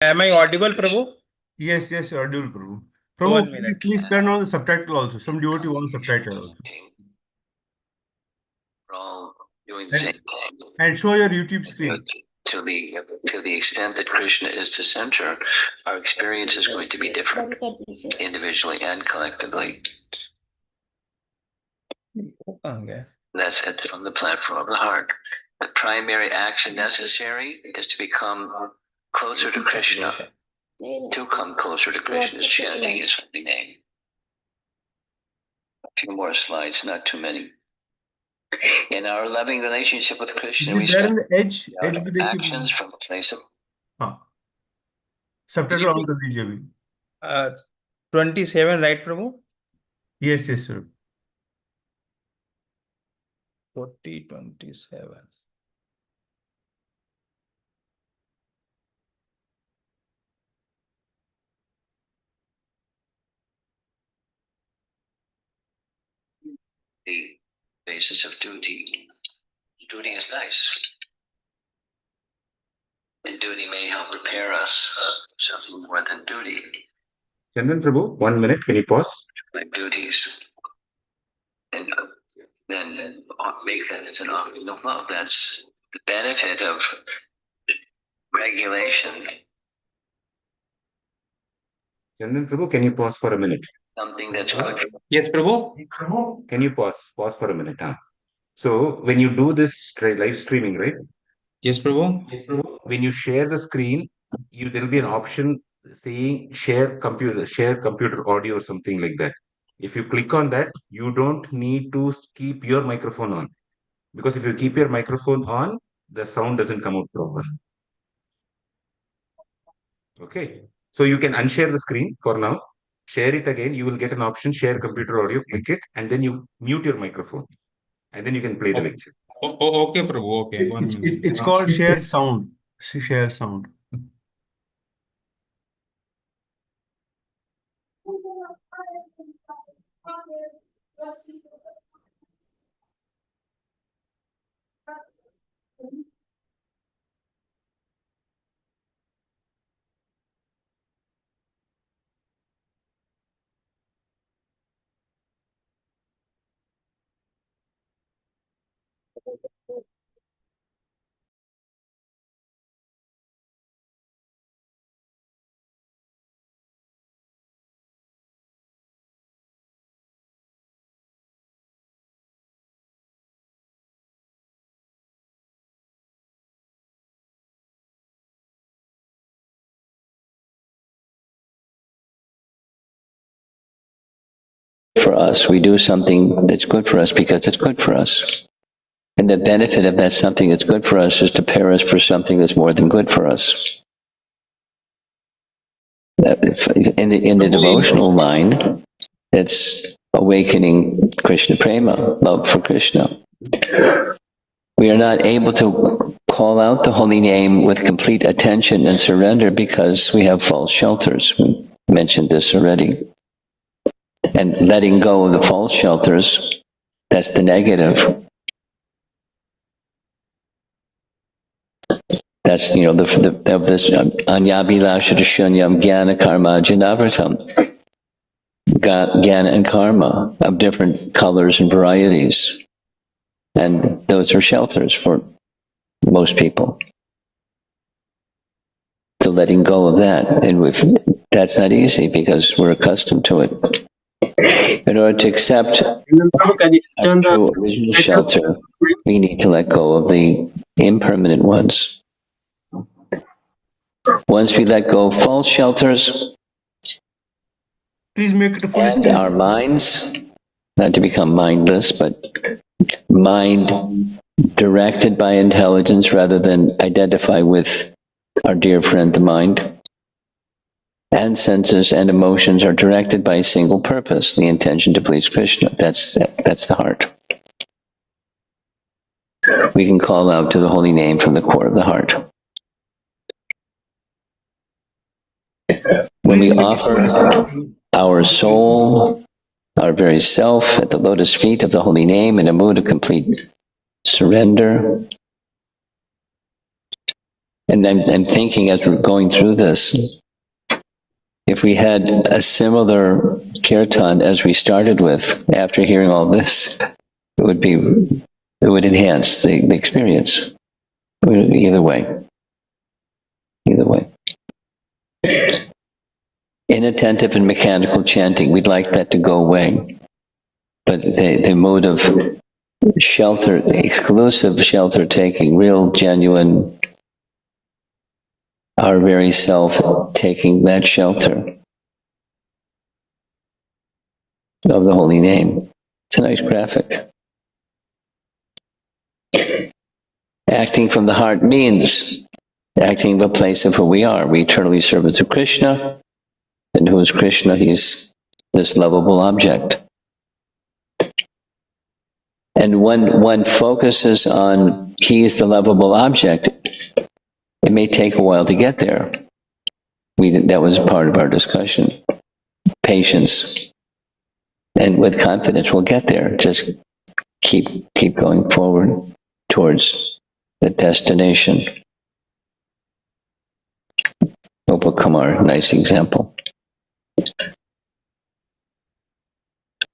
Am I audible, Prabhu? Yes, yes, you're audible, Prabhu. One Prabhu, minute. please turn on the subtitle also. Some devotee wants subtitle also. We're all doing the same thing. And show your YouTube screen. To the extent that Krishna is the center, our experience is going to be different, individually and collectively. Okay. That's on the platform of the heart. The primary action necessary is to become closer to Krishna. To come closer to Krishna is chanting his holy name. A few more slides, not too many. In our loving relationship with Krishna, we There in spend the edge भी actions देखिए. from a place of हाँ. Subtitle on कर दीजिए अभी. 27, right, Prabhu? Yes, yes, sir. 27. the basis of duty. Duty is nice. And duty may help prepare us something more than duty. Chandan Prabhu, 1 minute, can you pause? Like duties. And then make that as an offering of love. That's the benefit of regulation. Chandan Prabhu, can you pause for a minute? Something that's good. Yes, Prabhu? Can you pause? Pause for a minute. Huh? So when you do this live streaming, right? Yes, Prabhu? When you share the screen, there will be an option saying share computer audio or something like that. If you click on that, you don't need to keep your microphone on. Because if you keep your microphone on, the sound doesn't come out proper. Okay. So you can unshare the screen for now. Share it again. You will get an option, share computer audio, click it, and then you mute your microphone. And then you can play the lecture. Okay, Prabhu. Okay. It's called share sound. Share sound. For us, we do something that's good for us because it's good for us. And the benefit of that something that's good for us is to prepare us for something that's more than good for us. In the devotional mind, it's awakening Krishna prema, love for Krishna. We are not able to call out the holy name with complete attention and surrender because we have false shelters. We mentioned this already. And letting go of the false shelters, that's the negative. That's, of this anyabhilasha shunyam jnana karma janavratam. Jnana and karma of different colors and varieties. And those are shelters for most people. So letting go of that, and that's not easy because we're accustomed to it. In order to accept our true original shelter, we need to let go of the impermanent ones. Once we let go of false shelters, please make it a full and screen. our minds, not to become mindless, but mind directed by intelligence rather than identify with our dear friend the mind, and senses and emotions are directed by a single purpose, the intention to please Krishna. That's the heart. We can call out to the holy name from the core of the heart. When we offer our soul, our very self, at the lotus feet of the holy name in a mood of complete surrender, And I'm thinking as we're going through this, if we had a similar kirtan as we started with, after hearing all this, it would enhance the experience. Either way. Either way. Inattentive and mechanical chanting, we'd like that to go away. But the mode of shelter, exclusive shelter taking, real, genuine, our very self taking that shelter of the holy name. It's a nice graphic. Acting from the heart means acting from a place of who we are. We eternally servants of Krishna. And who is Krishna? He's this lovable object. And when one focuses on he's the lovable object, it may take a while to get there. That was part of our discussion. Patience. And with confidence, we'll get there. Just keep going forward towards the destination. Kumar, nice example.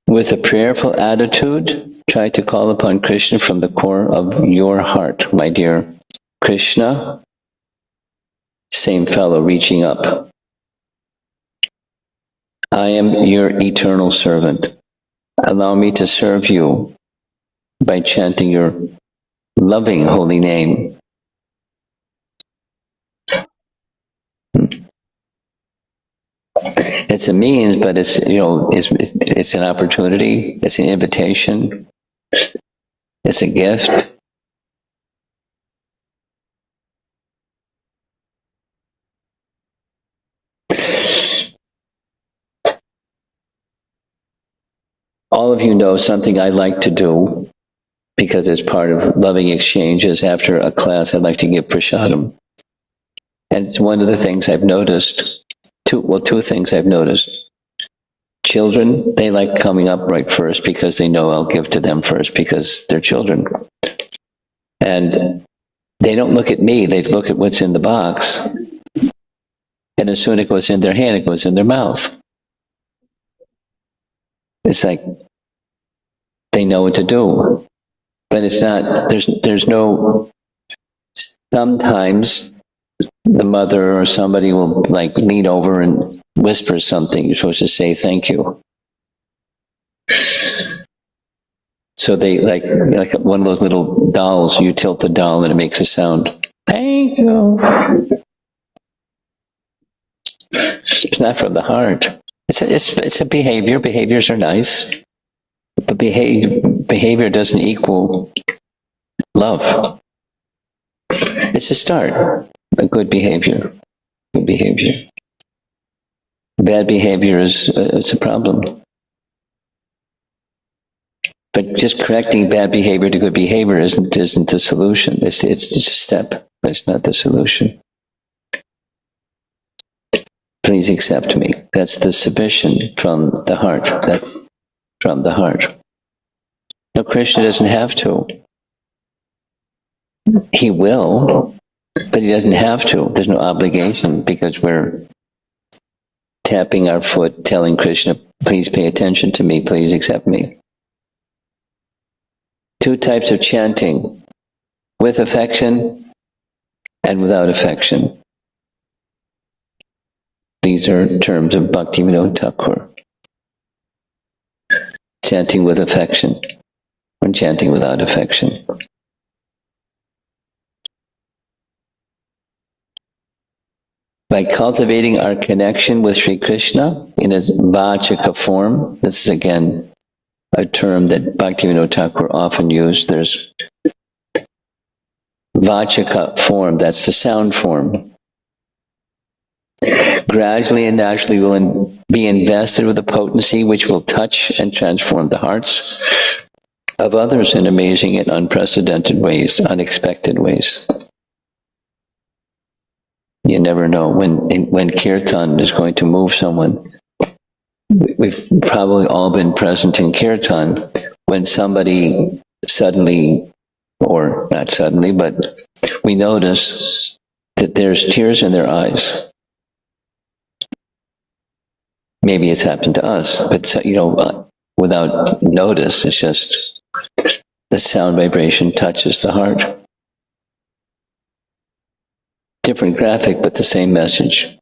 With a prayerful attitude, try to call upon Krishna from the core of your heart, my dear Krishna. Same fellow reaching up. I am your eternal servant. Allow me to serve you by chanting your loving holy name. It's a means, but it's an opportunity. It's an invitation. It's a gift. All of you know something I like to do, because it's part of loving exchanges. After a class, I like to give prasadam. And it's one of the things I've noticed. Two things I've noticed. Children, they like coming up right first because they know I'll give to them first because they're children. And they don't look at me, they look at what's in the box. And as soon as it goes in their hand, it goes in their mouth. It's like they know what to do. But it's not, there's no, sometimes the mother or somebody will lean over and whisper something. You're supposed to say thank you. So they like one of those little dolls. You tilt the doll and it makes a sound. Thank you. It's not from the heart. It's a behavior. Behaviors are nice, but behavior doesn't equal love. It's a start. A good behavior. Good behavior. Bad behavior it's a problem. But just correcting bad behavior to good behavior isn't the solution. It's just a step. It's not the solution. Please accept me. That's the submission from the heart. That's from the heart. No, Krishna doesn't have to. He will, but he doesn't have to. There's no obligation, because we're tapping our foot, telling Krishna, please pay attention to me, please accept me. Two types of chanting, with affection and without affection. These are terms of Bhaktivinoda Thakur. Chanting with affection and chanting without affection. By cultivating our connection with Sri Krishna in his vachaka form, this is again a term that Bhaktivinoda Thakur often used. There's vachaka form, that's the sound form. Gradually and naturally will be invested with a potency which will touch and transform the hearts of others in amazing and unprecedented ways, unexpected ways. You never know when kirtan is going to move someone. We've probably all been present in kirtan when somebody suddenly, or not suddenly, but we notice that there's tears in their eyes. Maybe it's happened to us, but without notice, it's just the sound vibration touches the heart. Different graphic, but the same message.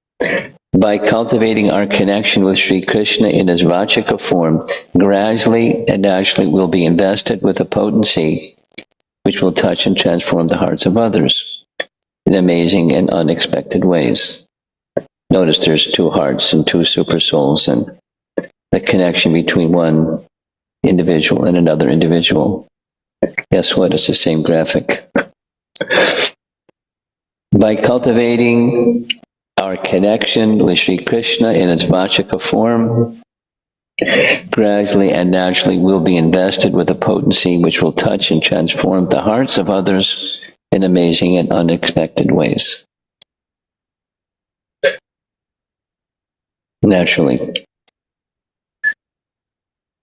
By cultivating our connection with Sri Krishna in his Vachika form, gradually and naturally we'll be invested with a potency which will touch and transform the hearts of others in amazing and unexpected ways. Notice there's two hearts and two super souls, and the connection between one individual and another individual. Guess what? It's the same graphic. By cultivating our connection with Sri Krishna in its Vachika form, gradually and naturally we'll be invested with a potency which will touch and transform the hearts of others in amazing and unexpected ways. Naturally.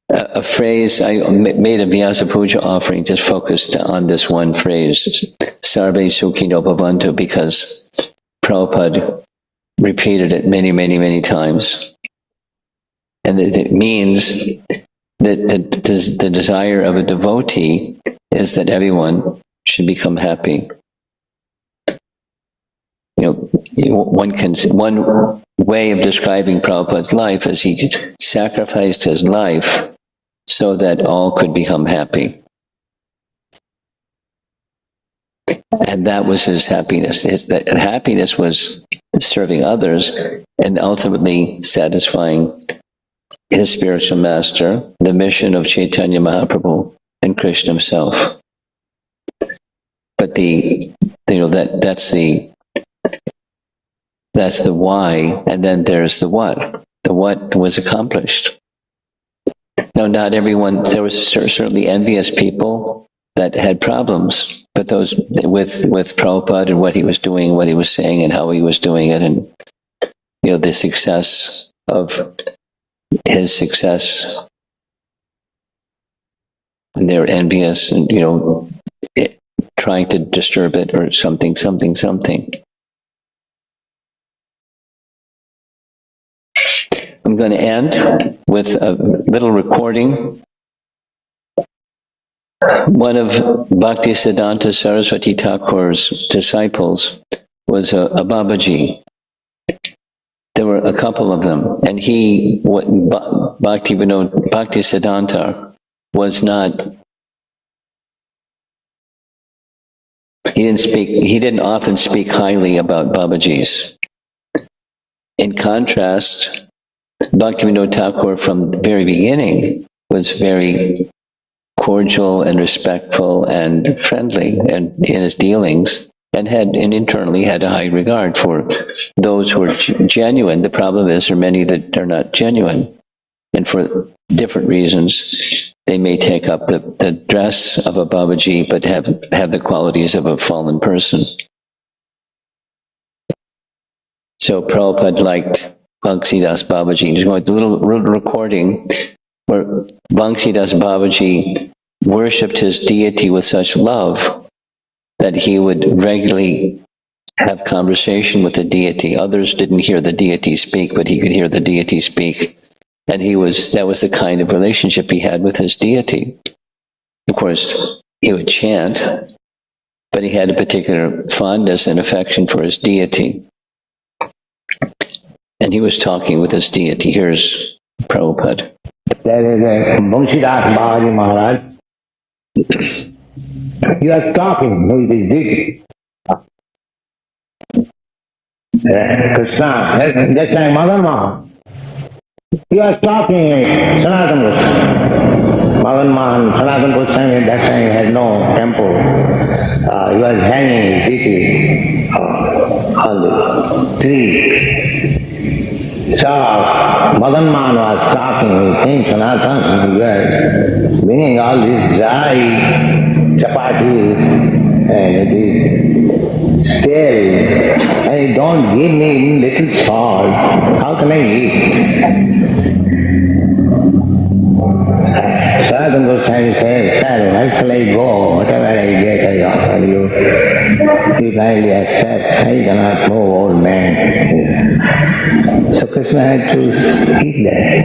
A phrase, I made a Vyasa Puja offering just focused on this one phrase, Sarve Sukhino Bhavantu, because Prabhupada repeated it many, many, many times. And it means that the desire of a devotee is that everyone should become happy. One way of describing Prabhupada's life is he sacrificed his life so that all could become happy. And that was his happiness. That happiness was serving others and ultimately satisfying his spiritual master, the mission of Chaitanya Mahaprabhu and Krishna himself. But that's the why, and then there's the what. The what was accomplished. Now, not everyone, there was certainly envious people that had problems, but those with Prabhupada and what he was doing, what he was saying, and how he was doing it, and the success of his success, and they're envious and trying to disturb it or something. I'm going to end with a little recording. One of Bhaktisiddhanta Saraswati Thakur's disciples was a Babaji. There were a couple of them, and Bhaktisiddhanta was not. He didn't often speak highly about Babajis. In contrast, Bhaktivinoda Thakur from the very beginning was very cordial and respectful and friendly and in his dealings, and internally had a high regard for those who are genuine. The problem is there are many that are not genuine, and for different reasons they may take up the dress of a Babaji but have the qualities of a fallen person. So Prabhupada liked Bhaktisiddhanta Babaji. There's going to a little recording where Bhaktisiddhanta Babaji worshipped his deity with such love that he would regularly have conversation with the deity. Others didn't hear the deity speak, but he could hear the deity speak. And that was the kind of relationship he had with his deity. Of course, he would chant, but he had a particular fondness and affection for his deity. And he was talking with his deity. Here's Prabhupada. There is a Bhaktisiddhanta Babaji Maharaj. He was talking with his deity. Krishna, just like Madan Mohan. He was talking with Sanatana Goswami. Madan Mohan, Sanatana Goswami at that time had no temple. He was hanging his deity on the tree. So Madan Mohan was talking with King Sanatana. He was bringing all these dry chapatis and these stale, and you don't give me little salt. How can I eat? Sadhaka Goswami says, "Sir, where shall I go? Whatever I get, I very offer you kindly accept. I cannot move, old man. So Krishna had to eat that.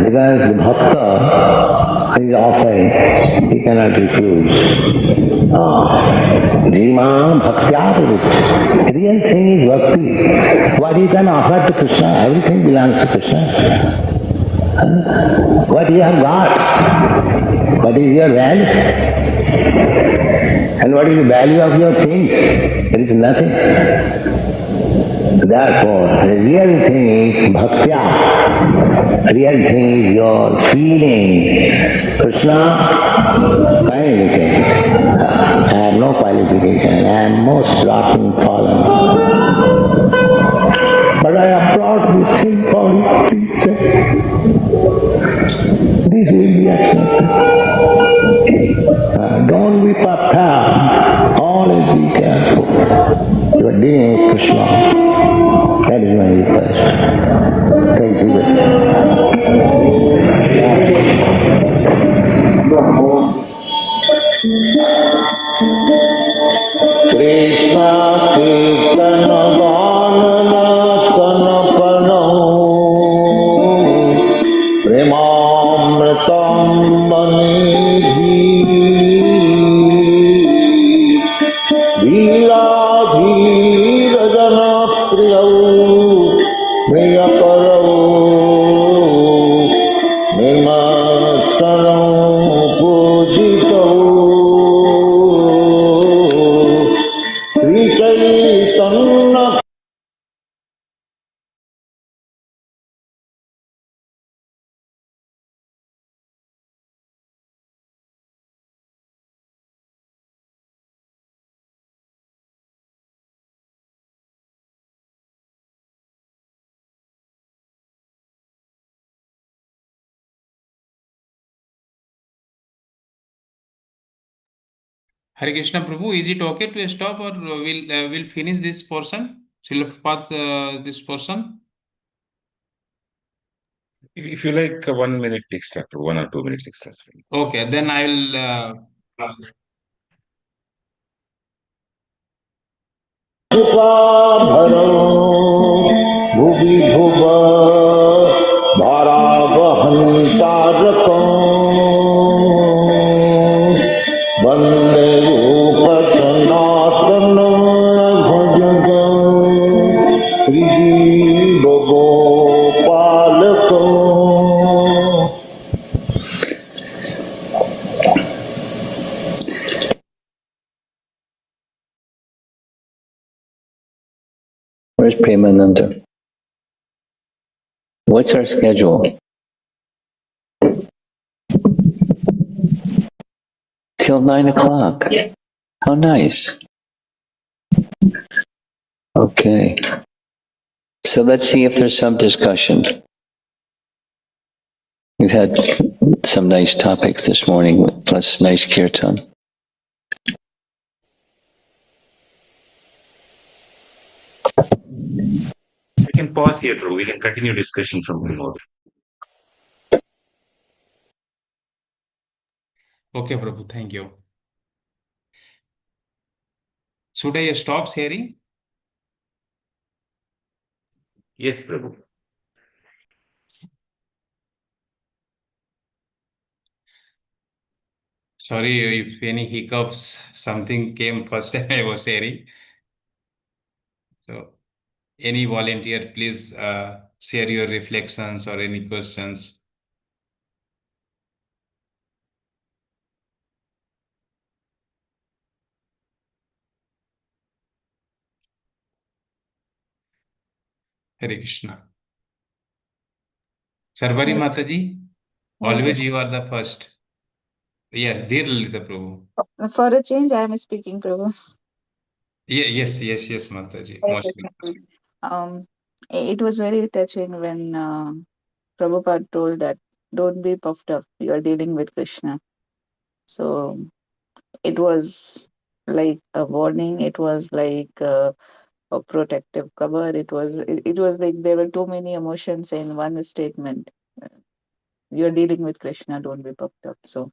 Because the bhakta is offering, he cannot refuse. Jima bhaktya. Real thing is bhakti. What you can offer to Krishna, everything belongs to Krishna. What you have got? What is your value? And what is the value of your things? There is nothing. Therefore, the real thing is bhaktya. Real thing is your feeling. Krishna, kindly look I have no qualification. I am most rotten fallen. But I have brought this thing for you, please. This will be accepted. Don't be puffed up. Always be careful. You are dealing with Krishna. That is my request. Thank you. Krishna Kirtana Vanana Kanapano Premamritam Manidhi Veera Veera Jana Priyau Priyakarau Nimatsanau Pujitau Sri Chaitanya. Hare Krishna Prabhu, is it okay to stop or we'll finish this portion? Srila Prabhupada, this portion? If you like 1 minute extra, 1 or 2 minutes extra. Okay, then I will. भुवि भुव भारावहंतारकम् वन्दे रूपसनातनं भजगं श्रीजीवगोपालकम्. Where's Premananda? What's our schedule? Till 9 o'clock. Yeah. How nice. Okay. So let's see if there's some discussion. We've had some nice topics this morning, plus nice kirtan. We can pause here, Prabhu. We can continue discussion from tomorrow. Okay, Prabhu, thank you. Should I stop sharing? Yes, Prabhu. Sorry if any hiccups, something came first time I was sharing. So, any volunteer, please share your reflections or any questions. Hare Krishna. Sarvari Mataji, always you are the first. Yeah, dear Lalita Prabhu. For a change, I am speaking, Prabhu. Yeah, yes, Mataji. Most It was very touching when Prabhupada told that don't be puffed up, you are dealing with Krishna. So it was like a warning, it was like a protective cover. It was like there were too many emotions in one statement. You're dealing with Krishna, don't be puffed up. So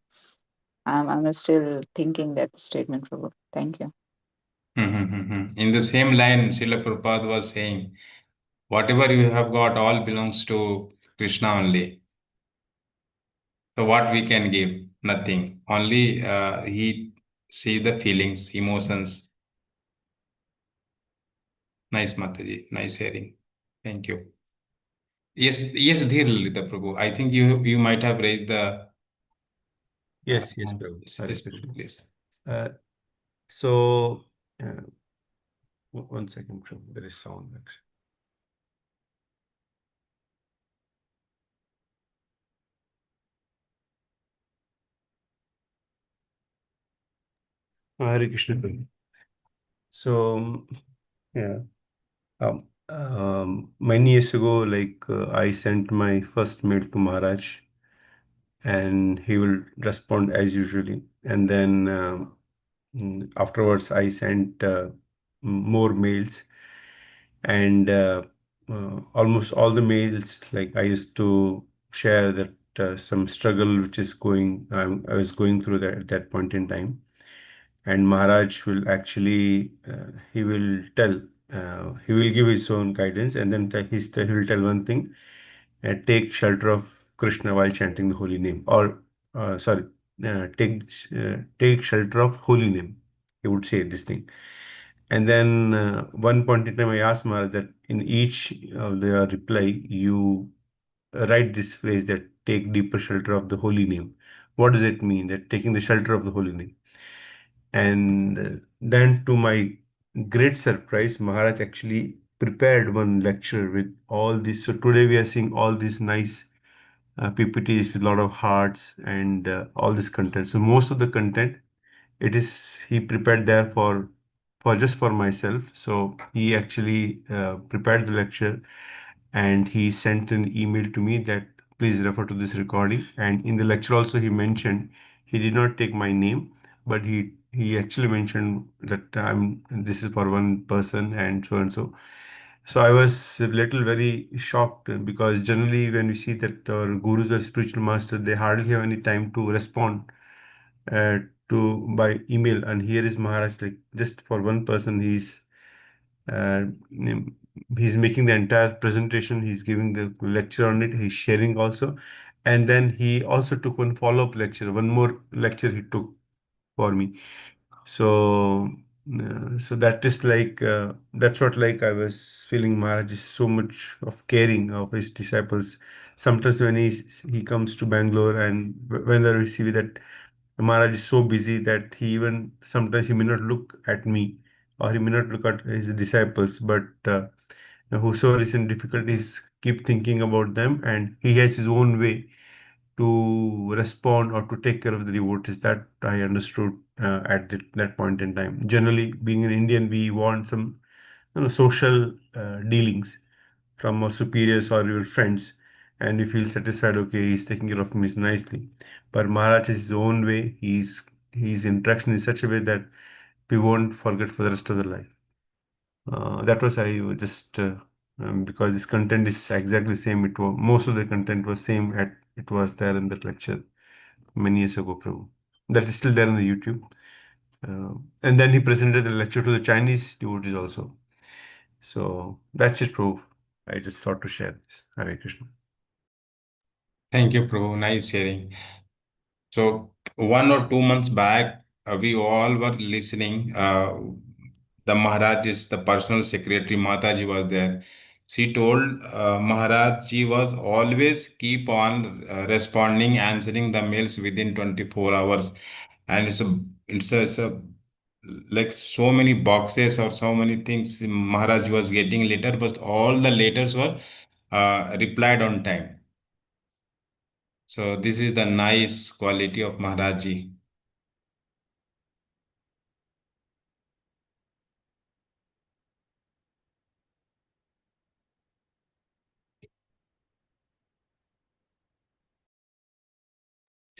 I'm still thinking that statement, Prabhu. Thank you. In the same line, Srila Prabhupada was saying, whatever you have got, all belongs to Krishna only. So what we can give? Nothing. Only he see the feelings, emotions. Nice, Mataji. Nice hearing. Thank you. Yes, Dhir Lalita Prabhu. I think you might have raised the. Yes, Prabhu. Yes, Hare yes, Krishna. Prabhu, please. So, one second, Prabhu. There is sound actually. Hare Krishna, Prabhu. So, yeah. Many years ago, I sent my first mail to Maharaj, and he will respond as usually. And then afterwards, I sent more mails, and almost all the mails, like I used to share that some struggle which is I was going through that at that point in time. And Maharaj will actually he will tell he will give his own guidance, and then he will tell one thing: take shelter of Krishna while chanting the holy name, or sorry, take shelter of holy name. He would say this thing. And then one point in time, I asked Maharaj that in each of the reply, you write this phrase that take deeper shelter of the holy name. What does it mean that taking the shelter of the holy name? And then, to my great surprise, Maharaj actually prepared one lecture with all this. So today we are seeing all these nice PPTs with a lot of hearts and all this content. So most of the content, it is he prepared there for just for myself. So he actually prepared the lecture, and he sent an email to me that please refer to this recording. And in the lecture also he mentioned, he did not take my name, but he actually mentioned that this is for one person and so and so. So I was a little very shocked, because generally when we see that our gurus or spiritual masters, they hardly have any time to respond uh, to by email. And here is Maharaj, like just for one person, uh, he's making the entire presentation, he's giving the lecture on it, he's sharing also. And then he also took one follow-up lecture, one more lecture he took for me. So so that is that's what, like, I was feeling Maharaj is so much of caring of his disciples. Sometimes when he comes to Bangalore, and when I receive that, Maharaj is so busy that he even sometimes he may not look at me, or he may not look at his disciples, but whosoever is in difficulties, keep thinking about them, and he has his own way to respond or to take care of the devotees. That I understood at that point in time. Generally, being an Indian, we want some social dealings from our superiors or your friends, and we feel satisfied. Okay, he's taking care of me nicely. But Maharaj is his own way. His interaction is such a way that we won't forget for the rest of the life. That was I was just because this content is exactly same. It was most of the content was same at it was there in that lecture many years ago, Prabhu. That is still there on the YouTube. And then he presented the lecture to the Chinese devotees also. So that's it, Prabhu. I just thought to share this. Hare Krishna. Thank you, Prabhu. Nice hearing. So 1 or 2 months back, we all were listening. The Maharaj is the personal secretary. Mataji was there. She told Maharaj was always keep on responding, answering the mails within 24 hours. And it's a like so many boxes or so many things Maharaj was getting later, but all the letters were replied on time. So this is the nice quality of Maharaji.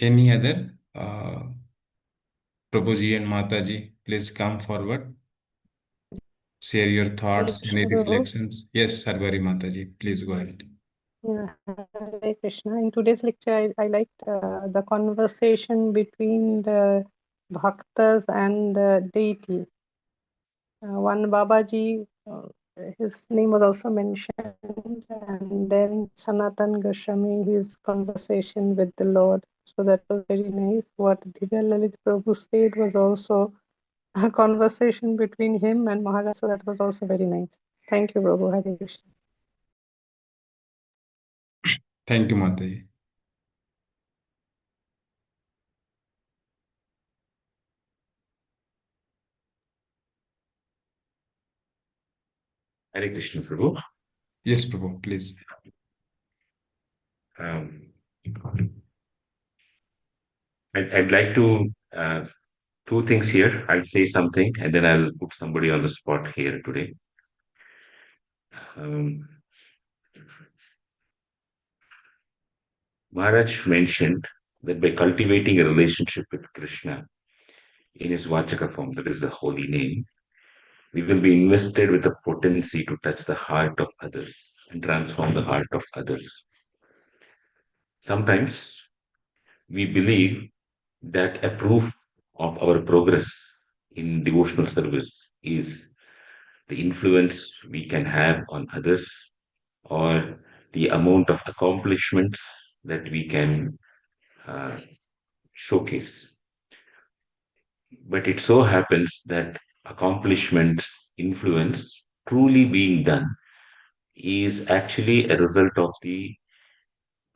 Any other? Prabhuji and Mataji, please come forward. Share your thoughts, any Prabhu. reflections. Yes, Sarvari Mataji, please go ahead. Yeah, Hare Krishna. In today's lecture, I liked the conversation between the bhaktas and the deity. One Babaji, his name was also mentioned, and then Sanatan Goswami, his conversation with the Lord. So that was very nice. What Dhira Lalit Prabhu said was also a conversation between him and Maharaj. So that was also very nice. Thank you, Prabhu. Hare Krishna. Thank you, Mataji. Hare Krishna, Prabhu. Yes, Prabhu, please. Um, I'd like to two things here. I'll say something and then I'll put somebody on the spot here today. Um, Maharaj mentioned that by cultivating a relationship with Krishna in his Vachaka form, that is the holy name, we will be invested with the potency to touch the heart of others and transform the heart of others. Sometimes we believe that a proof of our progress in devotional service is the influence we can have on others or the amount of accomplishments that we can uh, showcase. But it so happens that accomplishments, influence truly being done is actually a result of the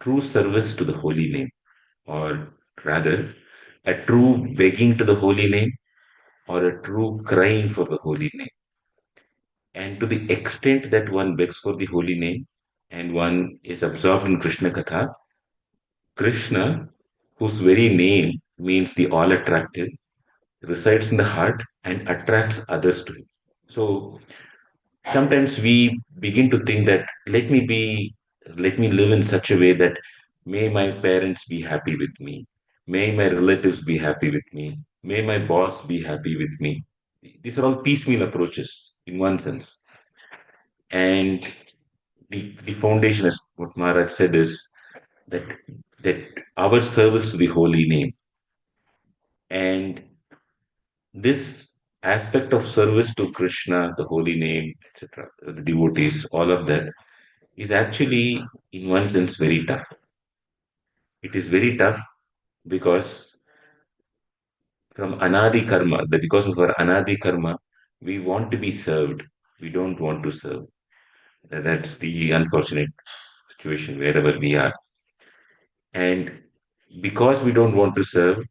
true service to the holy name, or rather, a true begging to the holy name, or a true crying for the holy name. And to the extent that one begs for the holy name and one is absorbed in Krishna Katha, Krishna, whose very name means the all attractive, resides in the heart and attracts others to him. So sometimes we begin to think that let me live in such a way that may my parents be happy with me, may my relatives be happy with me, may my boss be happy with me. These are all piecemeal approaches in one sense. And the foundation, as what Maharaj said, is that that our service to the holy name and this aspect of service to Krishna, the holy name, etc., the devotees, all of that is actually, in one sense, very tough. It is very tough because from anadi karma, that because of our anadi karma, we want to be served. We don't want to serve. That's the unfortunate situation wherever we are. And because we don't want to serve,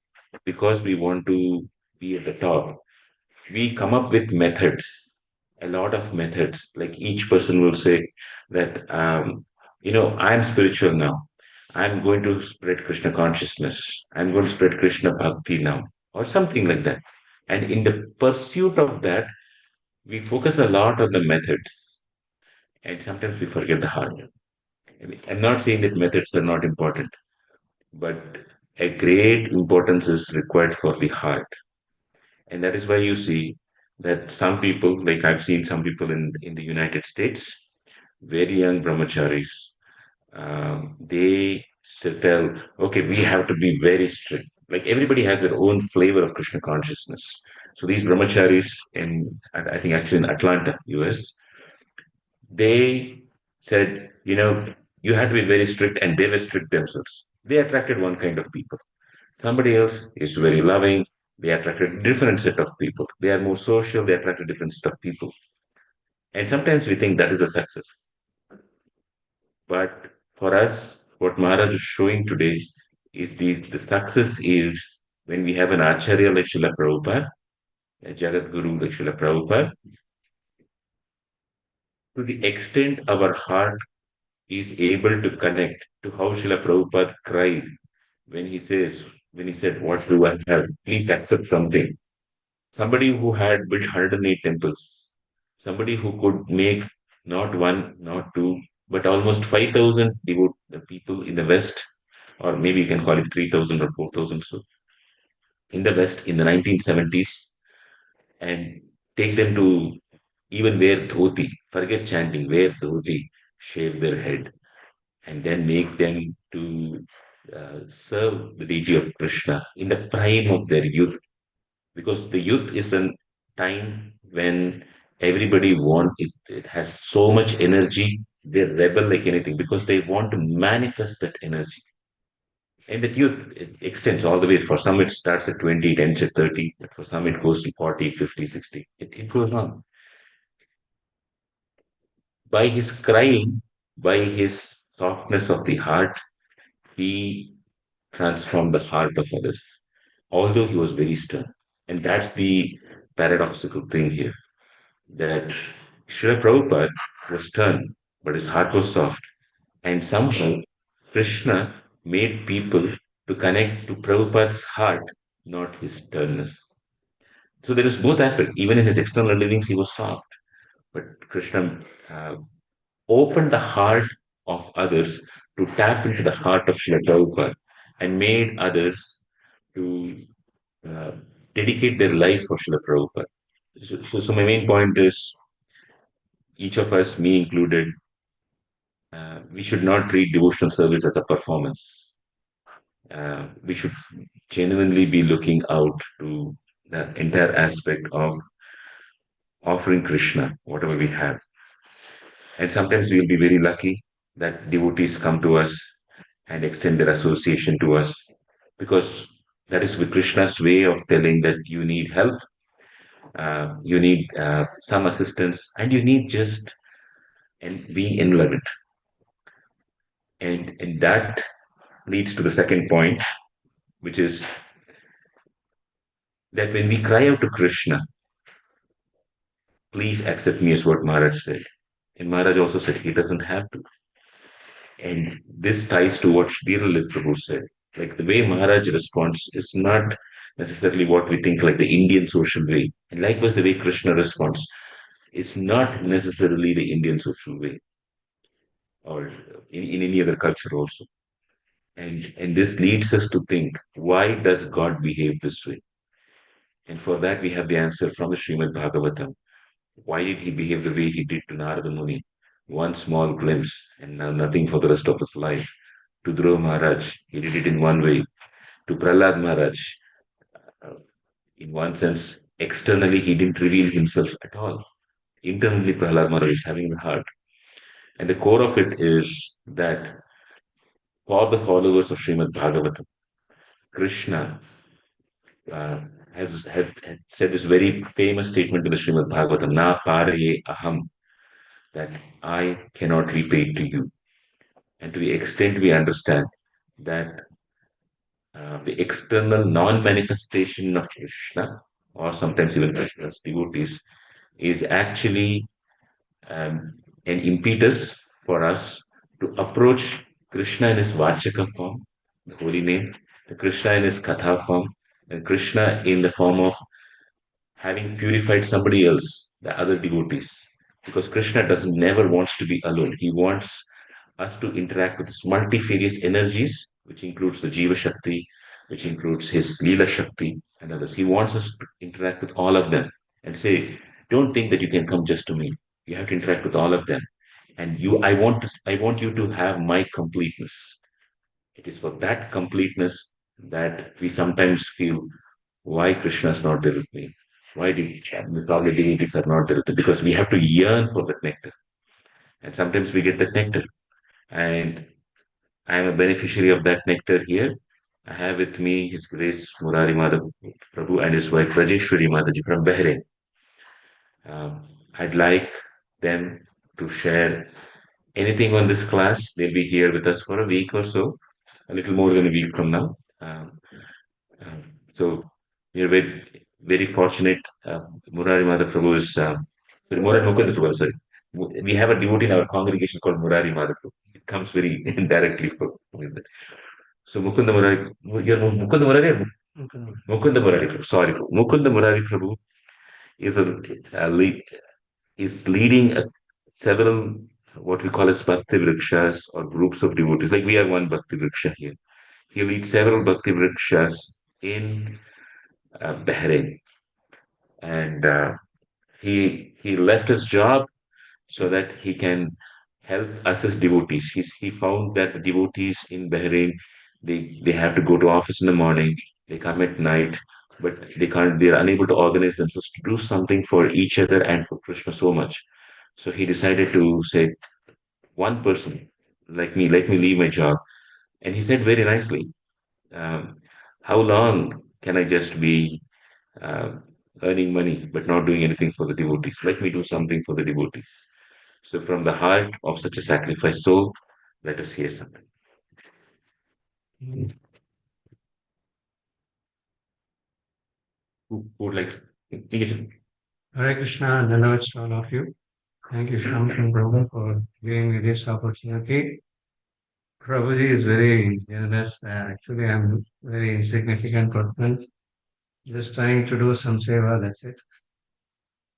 because we want to be at the top, we come up with methods, a lot of methods. Like each person will say that, I'm spiritual now. I'm going to spread Krishna consciousness. I'm going to spread Krishna bhakti now, or something like that. And in the pursuit of that, we focus a lot on the methods, and sometimes we forget the heart. I'm not saying that methods are not important, but a great importance is required for the heart. And that is why you see that some people, like I've seen some people in the United States, very young brahmacharis, they still tell, okay, we have to be very strict. Like everybody has their own flavor of Krishna consciousness. So these brahmacharis I think actually in Atlanta, US, they said, you have to be very strict, and they were strict themselves. They attracted one kind of people. Somebody else is very loving. They attracted a different set of people. They are more social. They attract a different set of people. And sometimes we think that is a success. But for us, what Maharaj is showing today is the success is when we have an Acharya like Srila Prabhupada, a Jagat Guru like Srila Prabhupada, to the extent our heart is able to connect to how Srila Prabhupada cried when when he said, what do I have? Please accept something. Somebody who had built 108 temples, somebody who could make not one, not two, but almost 5,000 devote people in the West, or maybe you can call it 3,000 or 4,000 so in the West in the 1970s, and take them to even wear dhoti, forget chanting, wear dhoti, shave their head. and then make them to serve the deity of Krishna in the prime of their youth, because the youth is a time when everybody it has so much energy. They rebel like anything because they want to manifest that energy. And that youth, it extends all the way. For some, it starts at 20, it ends at 30, but for some, it goes to 40, 50, 60. It goes on. By his crying, by his softness of the heart, he transformed the heart of others, although he was very stern. And that's the paradoxical thing here, that Srila Prabhupada was stern, but his heart was soft. And somehow Krishna made people to connect to Prabhupada's heart, not his sternness. So there is both aspects. Even in his external livings, he was soft. But Krishna uh, opened the heart of others to tap into the heart of Srila Prabhupada and made others to uh, dedicate their life for Srila Prabhupada. So my main point is each of us, me included, we should not treat devotional service as a performance. We should genuinely be looking out to the entire aspect of offering Krishna, whatever we have. And sometimes we'll be very lucky that devotees come to us and extend their association to us, because that is with Krishna's way of telling that you need help, you need some assistance, and you need just and being enlightened. And that leads to the second point, which is that when we cry out to Krishna, please accept me, as what Maharaj said. And Maharaj also said he doesn't have to. And this ties to what Shri Prabhu said. Like the way Maharaj responds is not necessarily what we think like the Indian social way. And likewise, the way Krishna responds is not necessarily the Indian social way or in any other culture also. And this leads us to think, why does God behave this way? And for that, we have the answer from the Srimad Bhagavatam. Why did he behave the way he did to Narada Muni? One small glimpse and now nothing for the rest of his life. To Dhruva Maharaj, he did it in one way. To Prahlad Maharaj, uh, in one sense, externally, he didn't reveal himself at all. Internally, Prahlad Maharaj is having the heart. And the core of it is that for the followers of Srimad Bhagavatam, Krishna uh, had said this very famous statement in the Srimad Bhagavatam, Na pare aham, that I cannot repay to you. And to the extent we understand that the external non-manifestation of Krishna, or sometimes even Krishna's devotees, is actually an impetus for us to approach Krishna in his Vachaka form, the holy name, the Krishna in his Katha form, and Krishna in the form of having purified somebody else, the other devotees. Because Krishna doesn't never wants to be alone. He wants us to interact with his multifarious energies, which includes the Jiva Shakti, which includes his Leela Shakti and others. He wants us to interact with all of them and say, don't think that you can come just to me. You have to interact with all of them. And I want you to have my completeness. It is for that completeness that we sometimes feel why Krishna is not there with me. Why the probably deities are not there with me? Because we have to yearn for that nectar. And sometimes we get that nectar. And I am a beneficiary of that nectar here. I have with me His Grace Murari Madhav Prabhu and his wife Rajeshwari Mataji from Bahrain. I'd like them to share anything on this class. They'll be here with us for a week or so, a little more than a week from now. So we're very fortunate. Murari Madhav Prabhu is, sorry, Murari Mukunda Prabhu, sorry. We have a devotee in our congregation called Murari Madhav Prabhu. It comes very indirectly for me. So Mukunda Murari, you're Mukunda Murari? Mukunda Murari Prabhu, sorry. Mukunda Murari Prabhu is is leading several what we call as Bhakti Vrikshas or groups of devotees. Like we have one Bhakti Vriksha here. He leads several Bhakti Vrikshas in Bahrain. And he left his job so that he can help assess devotees. He found that the devotees in Bahrain, they have to go to office in the morning, they come at night, but they're unable to organize themselves to do something for each other and for Krishna so much. So he decided to say, one person like me, let me leave my job. And he said very nicely, um, how long can I just be uh, earning money but not doing anything for the devotees? Let me do something for the devotees. So, from the heart of such a sacrificed soul, let us hear something. Who would like to take it? Hare Krishna and Dhanavad to all of you. Thank you, Sham and Prabhu, for giving me this opportunity. Prabhuji is very generous. Actually, I'm very insignificant person, just trying to do some seva, that's it.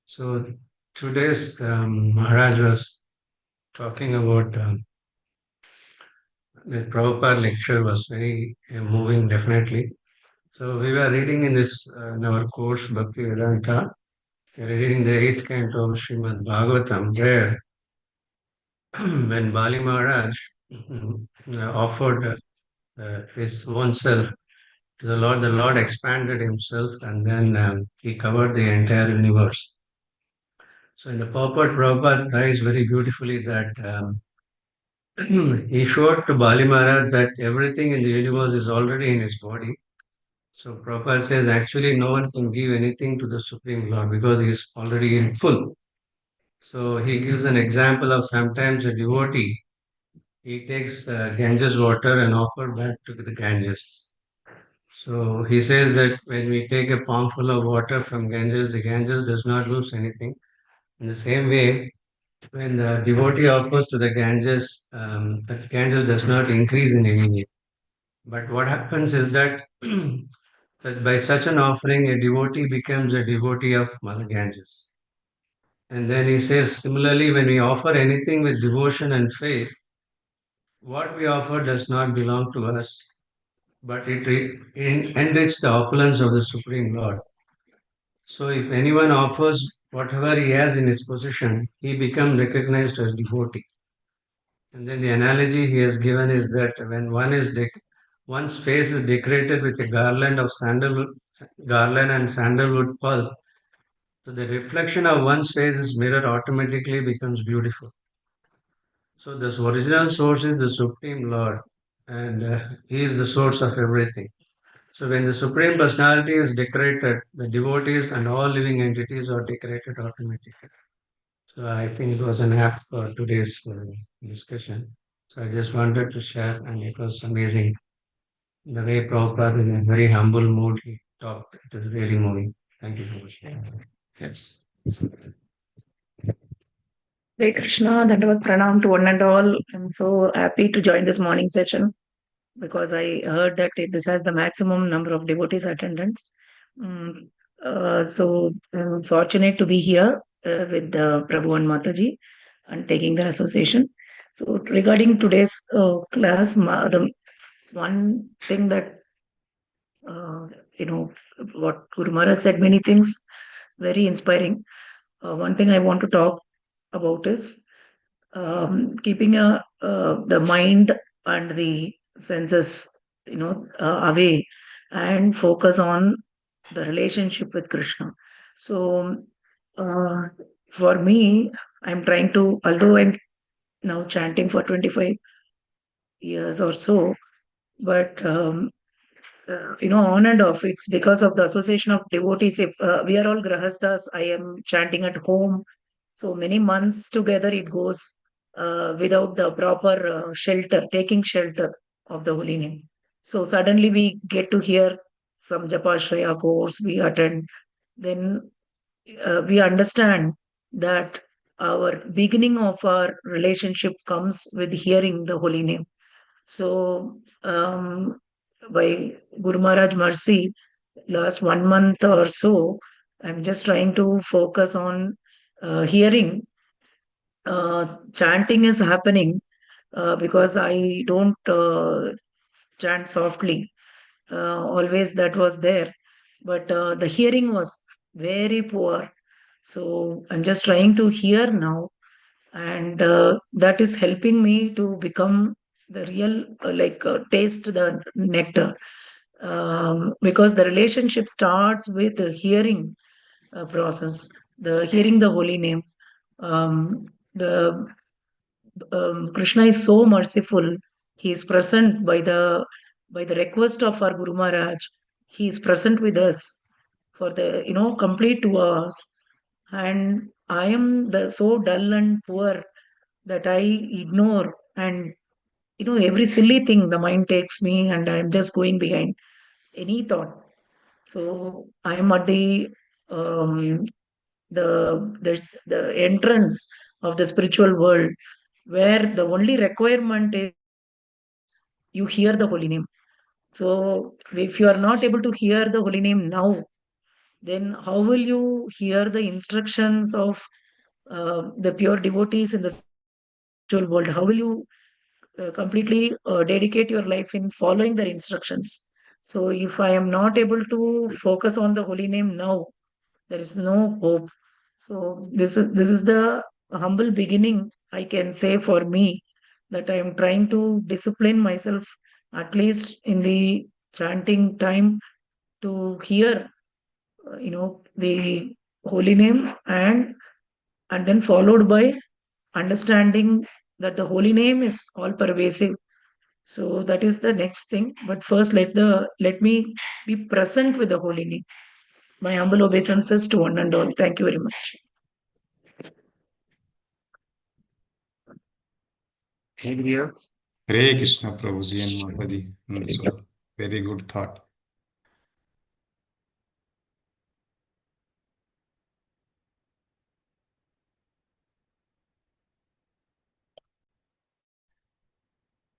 So today's Maharaj was talking about the Prabhupada lecture was very moving, definitely. So we were reading in this in our course Bhakti Vedanta, we are reading the 8th canto of Srimad Bhagavatam, where when Bali Maharaj offered his own self to the Lord expanded himself and then he covered the entire universe. So in the purport, Prabhupada writes very beautifully that he showed to Bali Maharaj that everything in the universe is already in his body. So Prabhupada says actually no one can give anything to the Supreme Lord because he is already in full. So he gives an example of sometimes a devotee, he takes Ganges water and offer back to the Ganges. So he says that when we take a palm full of water from Ganges, the Ganges does not lose anything. In the same way, when the devotee offers to the Ganges does not increase in any way. But what happens is that, that by such an offering, a devotee becomes a devotee of Mother Ganges. And then he says, similarly, when we offer anything with devotion and faith, what we offer does not belong to us, but it enrich the opulence of the Supreme Lord. So if anyone offers whatever he has in his possession, he becomes recognized as devotee. And then the analogy he has given is that when one's face is decorated with a garland and sandalwood pulp, so the reflection of one's face is mirror automatically becomes beautiful. So this original source is the Supreme Lord, and He is the source of everything. So when the Supreme Personality is decorated, the devotees and all living entities are decorated automatically. So I think it was an apt for today's discussion. So I just wanted to share, and it was amazing. The way Prabhupada, in a very humble mood, he talked. It was really moving. Thank you so much. Yes. Hare Krishna, Dandavat Pranam to one and all. I'm so happy to join this morning session because I heard that this has the maximum number of devotees attendance. So I'm fortunate to be here with Prabhu and Mataji and taking the association. So regarding today's class, the one thing that what Guru Maharaj said, many things very inspiring. One thing I want to talk about is keeping the mind and the senses, away and focus on the relationship with Krishna. So, for me, I'm trying to, although I'm now chanting for 25 years or so, but on and off, it's because of the association of devotees. If we are all grahasthas, I am chanting at home. So many months together, it goes without the proper taking shelter of the holy name. So suddenly we get to hear some Japashraya course we attend. Then we understand that our beginning of our relationship comes with hearing the holy name. So, by Guru Maharaj mercy, last 1 month or so, I'm just trying to focus on hearing. Chanting is happening because I don't chant softly. Always that was there, but the hearing was very poor. So I'm just trying to hear now and that is helping me to become the real taste the nectar, because the relationship starts with the hearing process, the hearing the holy name. The Krishna is so merciful. He is present by the request of our Guru Maharaj. He is present with us for the complete 2 hours, and I am the so dull and poor that I ignore, and every silly thing the mind takes me, and I am just going behind any thought. So I am at um, the entrance of the spiritual world, where the only requirement is you hear the holy name. So if you are not able to hear the holy name now, then how will you hear the instructions of the pure devotees in the spiritual world? How will you completely dedicate your life in following their instructions? So if I am not able to focus on the holy name now, there is no hope. So this is the humble beginning, I can say, for me, that I am trying to discipline myself at least in the chanting time to hear the holy name, and then followed by understanding that the holy name is all pervasive. So that is the next thing. But first, let me be present with the holy name. My humble obeisances to one and all. Thank you very much. Anybody else? Hare Krishna, Prabhuji and Mataji. So, very good thought.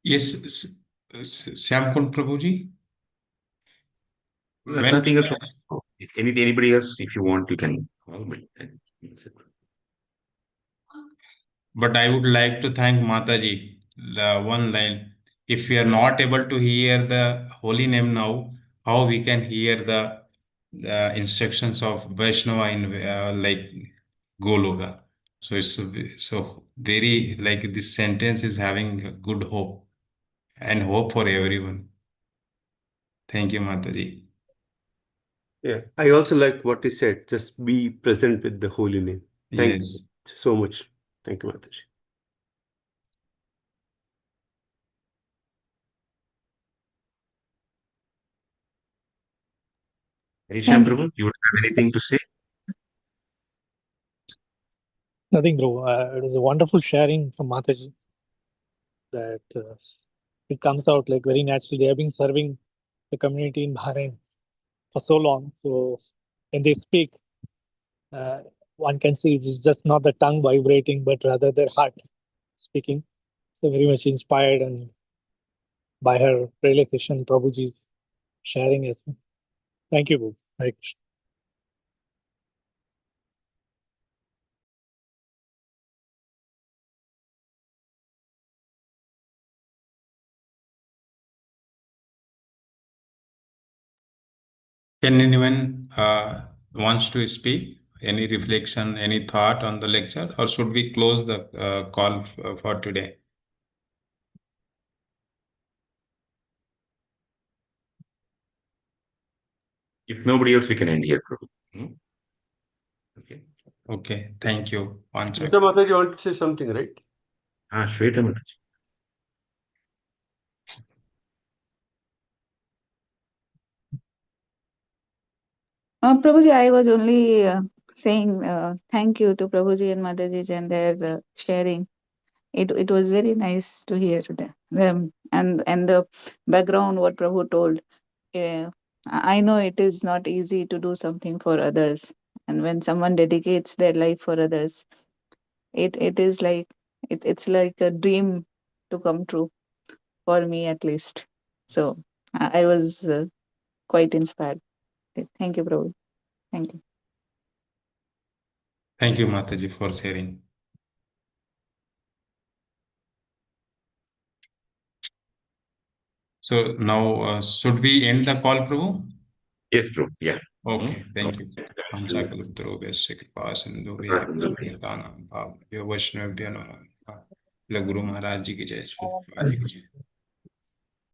Yes, Shyamkund Prabhuji. When Nothing else. Anybody else? If you want, you can call me. But I would like to thank Mataji. The one line, if we are not able to hear the holy name now, how we can hear the instructions of Vaishnava in like Goloka? So it's so very like this sentence is having a good hope and hope for everyone. Thank you, Mataji. Yeah, I also like what he said. Just be present with the holy name. Thank you Yes. so much. Thank you, Mataji. Harisham Prabhu, you would have anything to say? Nothing, bro. It was a wonderful sharing from Mataji. That it comes out like very naturally. They have been serving the community in Bahrain for so long. So when they speak, one can see it's just not the tongue vibrating, but rather their heart speaking. So very much inspired and by her realization, Prabhuji's sharing as well. Thank you, bro. Hare Krishna. Can anyone wants to speak? Any reflection, any thought on the lecture, or should we close the call for today? If nobody else, we can end here, Prabhu. Okay. Okay, thank you. One Gita second. Mataji want to say something, right? Shweta Mataji. Prabhuji, I was only saying thank you to Prabhuji and Mataji and their sharing. It was very nice to hear them and the background what Prabhu told. I know it is not easy to do something for others, and when someone dedicates their life for others, it is like it's like a dream to come true for me at least. So I was quite inspired. Thank you, Prabhu. Thank you. Thank you, Mataji, for sharing. So now, should we end the call, Prabhu? Yes, Prabhu. Yeah. Okay, thank you. हम सकलपुत्रोभ्यश्च कृपा सिंधुभ्यः पतितानां पावनेभ्यो वैष्णवेभ्यो नमः। गुरु महाराज जी की जय। श्री